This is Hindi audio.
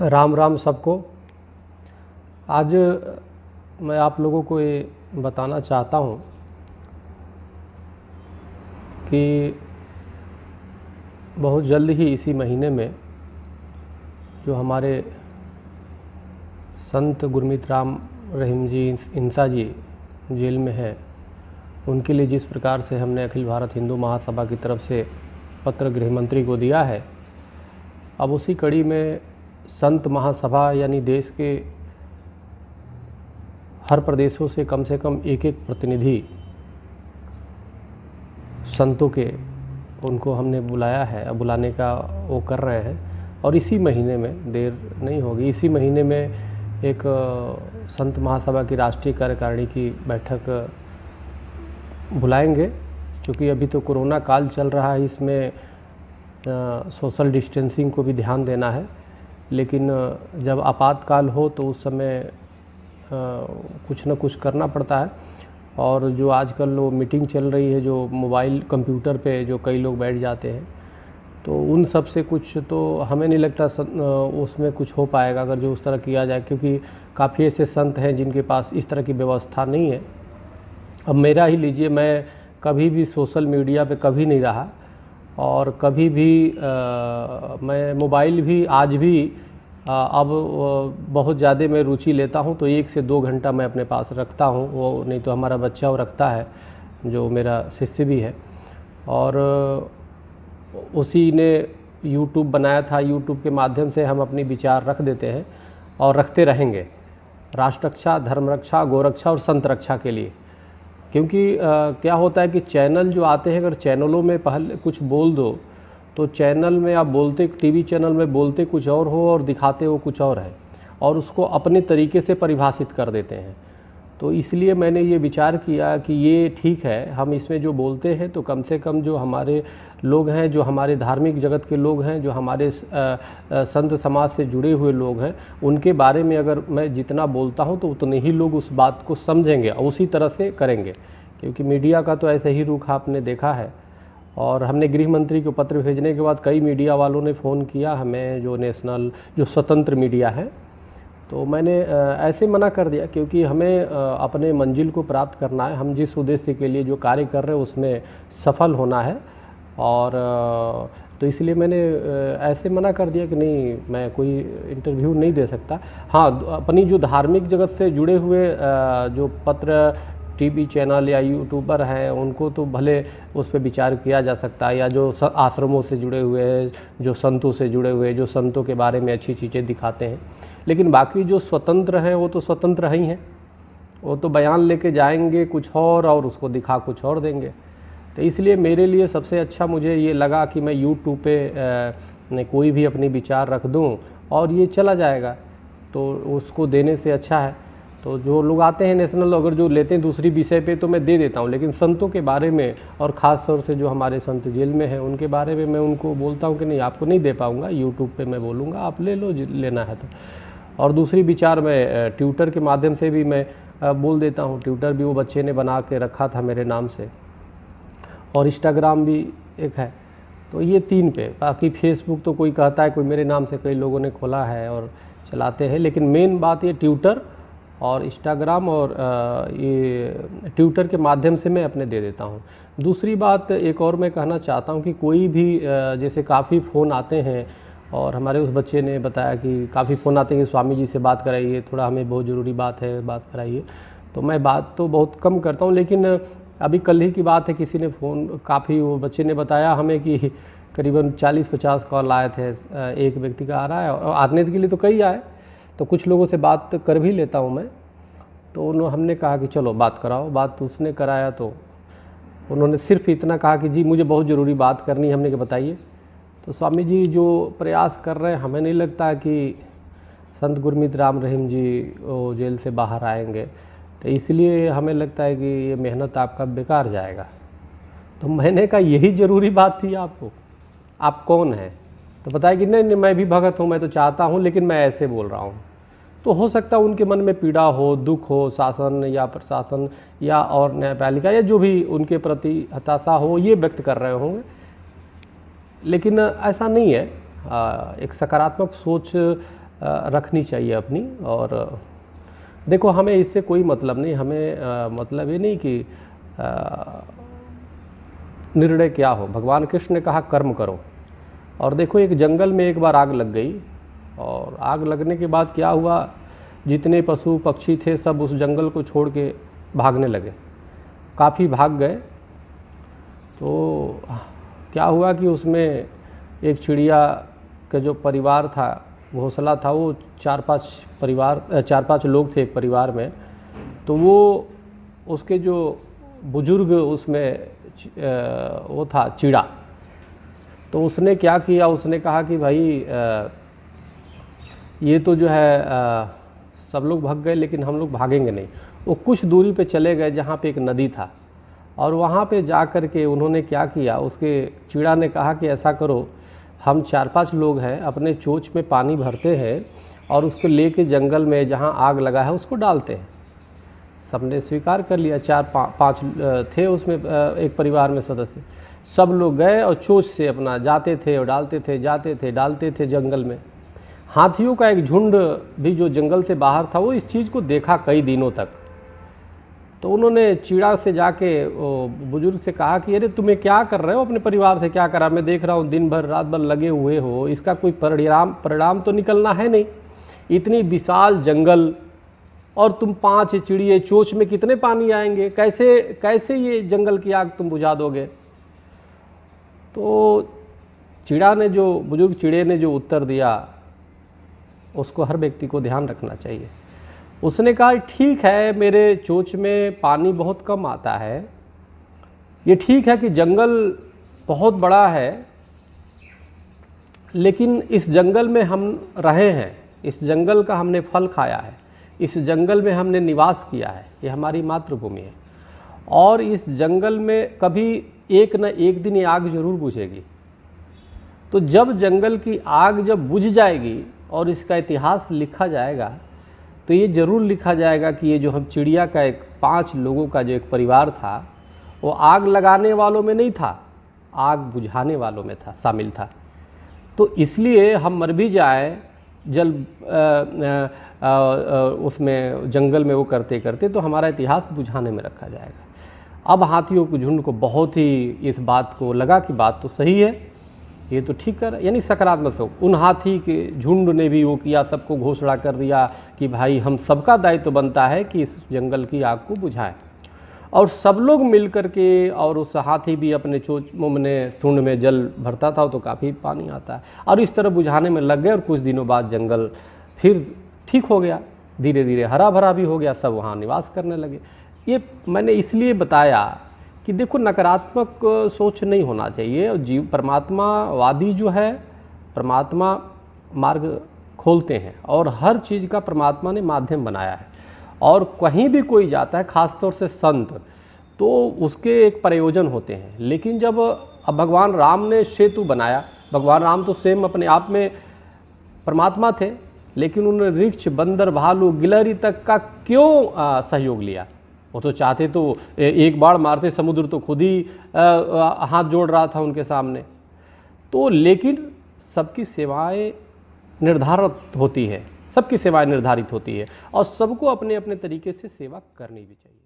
राम राम सबको। आज मैं आप लोगों को ये बताना चाहता हूँ कि बहुत जल्द ही इसी महीने में जो हमारे संत गुरमीत राम रहीम जी इंसा जी जेल में हैं, उनके लिए जिस प्रकार से हमने अखिल भारत हिंदू महासभा की तरफ से पत्र गृह मंत्री को दिया है, अब उसी कड़ी में संत महासभा यानी देश के हर प्रदेशों से कम एक प्रतिनिधि संतों के उनको हमने बुलाया है। अब बुलाने का वो कर रहे हैं और इसी महीने में, देर नहीं होगी, इसी महीने में एक संत महासभा की राष्ट्रीय कार्यकारिणी की बैठक बुलाएंगे। क्योंकि अभी तो कोरोना काल चल रहा है, इसमें सोशल डिस्टेंसिंग को भी ध्यान देना है, लेकिन जब आपातकाल हो तो उस समय कुछ न कुछ करना पड़ता है। और जो आजकल वो मीटिंग चल रही है, जो मोबाइल कंप्यूटर पे जो कई लोग बैठ जाते हैं, तो उन सब से कुछ तो हमें नहीं लगता उसमें कुछ हो पाएगा अगर जो उस तरह किया जाए, क्योंकि काफ़ी ऐसे संत हैं जिनके पास इस तरह की व्यवस्था नहीं है। अब मेरा ही लीजिए, मैं कभी भी सोशल मीडिया पे कभी नहीं रहा और कभी भी मैं मोबाइल भी आज भी अब बहुत ज़्यादा मैं रुचि लेता हूँ तो 1 से 2 घंटा मैं अपने पास रखता हूँ। वो नहीं तो हमारा बच्चा वो रखता है, जो मेरा शिष्य भी है, और उसी ने यूट्यूब बनाया था। यूट्यूब के माध्यम से हम अपनी विचार रख देते हैं और रखते रहेंगे, राष्ट्र रक्षा, धर्म रक्षा, गोरक्षा और संत रक्षा के लिए। क्योंकि क्या होता है कि चैनल जो आते हैं, अगर चैनलों में पहले कुछ बोल दो तो चैनल में आप बोलते, टीवी चैनल में बोलते कुछ और हो और दिखाते हो कुछ और है, और उसको अपने तरीके से परिभाषित कर देते हैं। तो इसलिए मैंने ये विचार किया कि ये ठीक है, हम इसमें जो बोलते हैं तो कम से कम जो हमारे लोग हैं, जो हमारे धार्मिक जगत के लोग हैं, जो हमारे संत समाज से जुड़े हुए लोग हैं, उनके बारे में अगर मैं जितना बोलता हूं तो उतने ही लोग उस बात को समझेंगे और उसी तरह से करेंगे। क्योंकि मीडिया का तो ऐसे ही रुख आपने देखा है, और हमने गृह मंत्री को पत्र भेजने के बाद कई मीडिया वालों ने फ़ोन किया हमें, जो नेशनल, जो स्वतंत्र मीडिया है, तो मैंने ऐसे मना कर दिया। क्योंकि हमें अपने मंजिल को प्राप्त करना है, हम जिस उद्देश्य के लिए जो कार्य कर रहे हैं उसमें सफल होना है, और तो इसलिए मैंने ऐसे मना कर दिया कि नहीं, मैं कोई इंटरव्यू नहीं दे सकता। हाँ, अपनी जो धार्मिक जगत से जुड़े हुए जो पत्र, टीवी चैनल या यूट्यूबर हैं, उनको तो भले उस पर विचार किया जा सकता है, या जो आश्रमों से जुड़े हुए हैं, जो संतों से जुड़े हुए हैं, जो संतों के बारे में अच्छी चीज़ें दिखाते हैं। लेकिन बाकी जो स्वतंत्र हैं वो तो स्वतंत्र ही हैं, वो तो बयान लेके जाएंगे कुछ और उसको दिखा कुछ और देंगे। तो इसलिए मेरे लिए सबसे अच्छा मुझे ये लगा कि मैं यूट्यूब पे कोई भी अपनी विचार रख दूं और ये चला जाएगा, तो उसको देने से अच्छा है। तो जो लोग आते हैं नेशनल, अगर जो लेते हैं दूसरी विषय पे तो मैं दे देता हूँ, लेकिन संतों के बारे में और ख़ास तौर से जो हमारे संत जेल में हैं उनके बारे में मैं उनको बोलता हूँ कि नहीं, आपको नहीं दे पाऊँगा, यूट्यूब पे मैं बोलूँगा, आप ले लो लेना है तो। और दूसरी विचार मैं ट्विटर के माध्यम से भी मैं बोल देता हूँ। ट्विटर भी वो बच्चे ने बना के रखा था मेरे नाम से, और इंस्टाग्राम भी एक है। तो ये 3 पे, बाकी फेसबुक तो कोई कहता है, कोई मेरे नाम से कई लोगों ने खोला है और चलाते हैं, लेकिन मेन बात ये ट्विटर और इंस्टाग्राम और ये ट्विटर के माध्यम से मैं अपने दे देता हूँ। दूसरी बात एक और मैं कहना चाहता हूँ कि कोई भी जैसे काफ़ी फ़ोन आते हैं, और हमारे उस बच्चे ने बताया कि काफ़ी फ़ोन आते हैं कि स्वामी जी से बात कराइए, थोड़ा हमें बहुत ज़रूरी बात है, बात कराइए। तो मैं बात तो बहुत कम करता हूँ, लेकिन अभी कल ही की बात है, किसी ने फ़ोन, काफ़ी, वो बच्चे ने बताया हमें कि करीबन 40-50 कॉल आए थे। एक व्यक्ति का आ रहा है, और आने के लिए तो कई आए, तो कुछ लोगों से बात कर भी लेता हूँ मैं। तो हमने कहा कि चलो बात कराओ, बात उसने कराया तो उन्होंने सिर्फ इतना कहा कि जी मुझे बहुत ज़रूरी बात करनी है। हमने कहा बताइए। तो स्वामी जी जो प्रयास कर रहे हैं, हमें नहीं लगता कि संत गुरमीत राम रहीम जी वो जेल से बाहर आएंगे, तो इसलिए हमें लगता है कि ये मेहनत आपका बेकार जाएगा। तो मैंने कहा यही ज़रूरी बात थी आपको, आप कौन हैं? तो बताया कि नहीं, मैं भी भगत हूँ, मैं तो चाहता हूँ, लेकिन मैं ऐसे बोल रहा हूँ। तो हो सकता है उनके मन में पीड़ा हो, दुख हो, शासन या प्रशासन या और न्यायपालिका या जो भी उनके प्रति हताशा हो, ये व्यक्त कर रहे होंगे। लेकिन ऐसा नहीं है, एक सकारात्मक सोच रखनी चाहिए अपनी। और देखो हमें इससे कोई मतलब नहीं, हमें मतलब ये नहीं कि निर्णय क्या हो। भगवान कृष्ण ने कहा कर्म करो। और देखो एक जंगल में एक बार आग लग गई, और आग लगने के बाद क्या हुआ, जितने पशु पक्षी थे सब उस जंगल को छोड़ के भागने लगे, काफ़ी भाग गए। तो क्या हुआ कि उसमें एक चिड़िया का जो परिवार था, घोंसला था, वो 4-5 लोग थे एक परिवार में। तो वो उसके जो बुजुर्ग उसमें वो था चिड़ा, तो उसने क्या किया, उसने कहा कि भाई ये तो जो है सब लोग भाग गए लेकिन हम लोग भागेंगे नहीं। वो कुछ दूरी पे चले गए जहाँ पे एक नदी था, और वहाँ पे जा कर के उन्होंने क्या किया, उसके चिड़ा ने कहा कि ऐसा करो, हम 4-5 लोग हैं, अपने चोंच में पानी भरते हैं और उसको लेके जंगल में जहाँ आग लगा है उसको डालते हैं। सबने स्वीकार कर लिया। 4-5 थे उसमें एक परिवार में सदस्य। सब लोग गए और चोंच से अपना जाते थे और डालते थे, जाते थे डालते थे जंगल में। हाथियों का एक झुंड भी जो जंगल से बाहर था, वो इस चीज़ को देखा कई दिनों तक। तो उन्होंने चिड़ा से जाके बुजुर्ग से कहा कि अरे तुम्हें क्या कर रहे हो, अपने परिवार से क्या करा, मैं देख रहा हूँ दिन भर रात भर लगे हुए हो, इसका कोई परिणाम तो निकलना है नहीं। इतनी विशाल जंगल और तुम 5 चिड़िए, चोंच में कितने पानी आएंगे, कैसे ये जंगल की आग तुम बुझा दोगे। तो बुजुर्ग चिड़े ने जो उत्तर दिया, उसको हर व्यक्ति को ध्यान रखना चाहिए। उसने कहा ठीक है, मेरे चोंच में पानी बहुत कम आता है, ये ठीक है कि जंगल बहुत बड़ा है, लेकिन इस जंगल में हम रहे हैं, इस जंगल का हमने फल खाया है, इस जंगल में हमने निवास किया है, ये हमारी मातृभूमि है। और इस जंगल में कभी एक न एक दिन ये आग जरूर बुझेगी। तो जब जंगल की आग जब बुझ जाएगी और इसका इतिहास लिखा जाएगा, तो ये ज़रूर लिखा जाएगा कि ये जो हम चिड़िया का एक 5 लोगों का जो एक परिवार था, वो आग लगाने वालों में नहीं था, आग बुझाने वालों में था, शामिल था। तो इसलिए हम मर भी जाएं उसमें जंगल में वो करते करते, तो हमारा इतिहास बुझाने में रखा जाएगा। अब हाथियों के झुंड को बहुत ही इस बात को लगा कि बात तो सही है, ये तो ठीक कर, यानी सकारात्मक सोच। उन हाथी के झुंड ने भी वो किया, सबको घोषणा कर दिया कि भाई हम सबका दायित्व बनता है कि इस जंगल की आग को बुझाएं। और सब लोग मिल कर के, और उस हाथी भी अपने चोंच में सूंड में जल भरता था तो काफ़ी पानी आता है, और इस तरह बुझाने में लग गए। और कुछ दिनों बाद जंगल फिर ठीक हो गया, धीरे धीरे हरा भरा भी हो गया, सब वहाँ निवास करने लगे। ये मैंने इसलिए बताया कि देखो नकारात्मक सोच नहीं होना चाहिए। और परमात्मावादी जो है, परमात्मा मार्ग खोलते हैं और हर चीज़ का परमात्मा ने माध्यम बनाया है। और कहीं भी कोई जाता है, ख़ासतौर से संत, तो उसके एक प्रयोजन होते हैं। लेकिन जब अब भगवान राम ने सेतु बनाया, भगवान राम तो स्वयं अपने आप में परमात्मा थे, लेकिन उन्होंने वृक्ष, बंदर, भालू, गिलहरी तक का क्यों सहयोग लिया। वो तो चाहते तो एक बाढ़ मारते, समुद्र तो खुद ही हाथ जोड़ रहा था उनके सामने। तो लेकिन सबकी सेवाएं निर्धारित होती है, सबकी सेवाएं निर्धारित होती है, और सबको अपने अपने तरीके से सेवा करनी भी चाहिए।